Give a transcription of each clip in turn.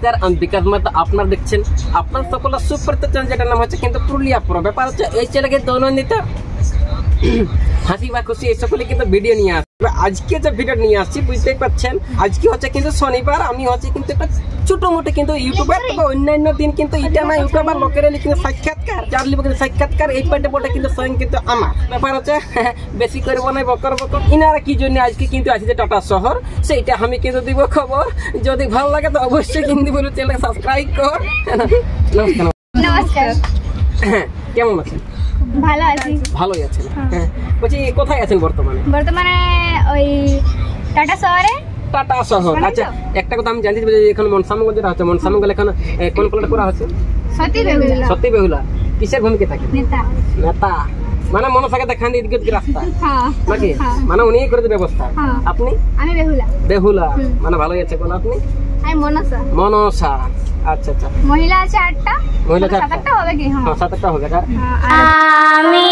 নমস্কার, আমি বিকাশ মাতা। আপনারা দেখছেন আপনার সকলের সুপরিচিত চ্যানেল, যেটার নাম হচ্ছে কিন্তু পুরুলিয়া প্রো। ব্যাপার হচ্ছে এই চ্যানেলে দৈনন্দিন হাসি বা খুশি এই সকলে কিন্তু ভিডিও নিয়ে আসছে। আজকে যে ভিডিও নিয়ে আসছি বুঝতেই পারছেন, আজকে হচ্ছে কিন্তু শনিবার। আমি হচ্ছে কিন্তু একটা ছোট মোটো কিন্তু ইউটিউবার, তবে অন্যান্য দিন কিন্তু এটা না ইউটিউবার লোকেরা কিন্তু সাক্ষাৎকার যার লিখে কিন্তু সাক্ষাৎকার এই পার্টে বলটা কিন্তু স্বয়ং কিন্তু আমার। ব্যাপার হচ্ছে বেশি করব না, বকর বকর। ইনারা কি জন্য আজকে কিন্তু আসছে টাটা শহর, সেইটা আমি কিন্তু দিব খবর। যদি ভালো লাগে তো অবশ্যই কিন্তু বলবো চ্যানেলকে সাবস্ক্রাইব কর। নমস্কার। নমস্কার। কেমন আছেন? ভালো আছি। ভালোই আছেন? হ্যাঁ, বলছি কোথায় আছেন বর্তমানে? বর্তমানে ওই টাটা শহরে। টাটা শহর, আচ্ছা। একটা কথা আমি জানতে চাই, এখন মনসামঙ্গল যেটা হচ্ছে, মনসামঙ্গল এখন কোন প্ল্যাটে করা হচ্ছে? সত্যি বেহুলা। সত্যি বেহুলা কিসের ভূমিকা থাকে? নেতা। নেতা মানে মনসাকে দেখান দিকে রাস্তা হ্যাঁ নাকি? মানে উনি করে ব্যবস্থা। আপনি? আমি বেহুলা। বেহুলা মানে ভালোই আছে। কোন আপনি? আমি মনসা। মনসা, আচ্ছা আচ্ছা। মহিলা আছে 8টা। মহিলা 7টা হবে কি? হ্যাঁ 7টা হবে। আমি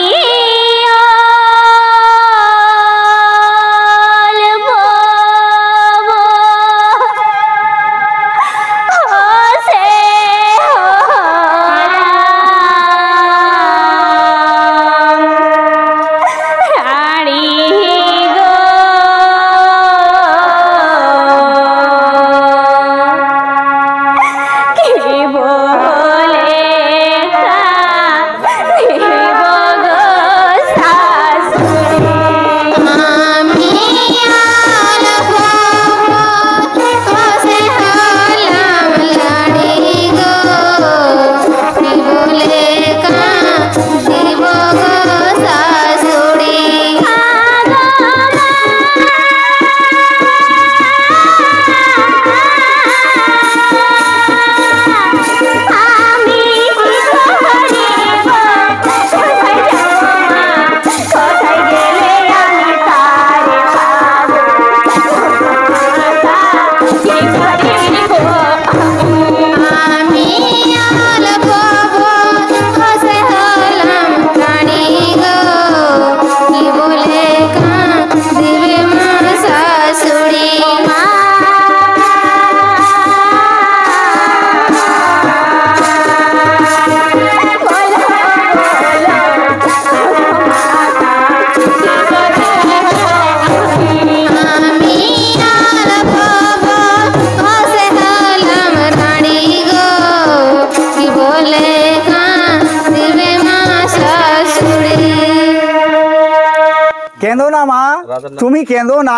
কেঁদো না মা, তুমি কেঁদো না।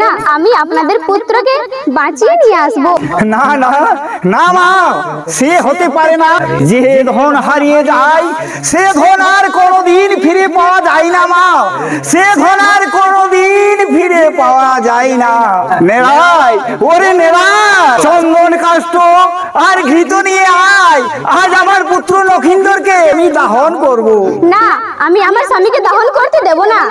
না আমি আপনাদের পুত্রকে বাঁচিয়ে নিয়ে আসবো। না না না মা, সে হতে পারে না। যে ধন হারিয়ে যায় সে ধন আর কোনোদিন ফিরে পাওয়া যায় না মা, সে ধন আর কোনোদিন ফিরে পাওয়া যায় না। নেড়াই, ওরে নেড়াই, চন্দন কাষ্ঠ আর ঘৃত নিয়ে আয়, আজ আমার পুত্র লক্ষিন্দরকে আমি দাহন করব। না আমি আমার স্বামীকে দহন করতে দেব না।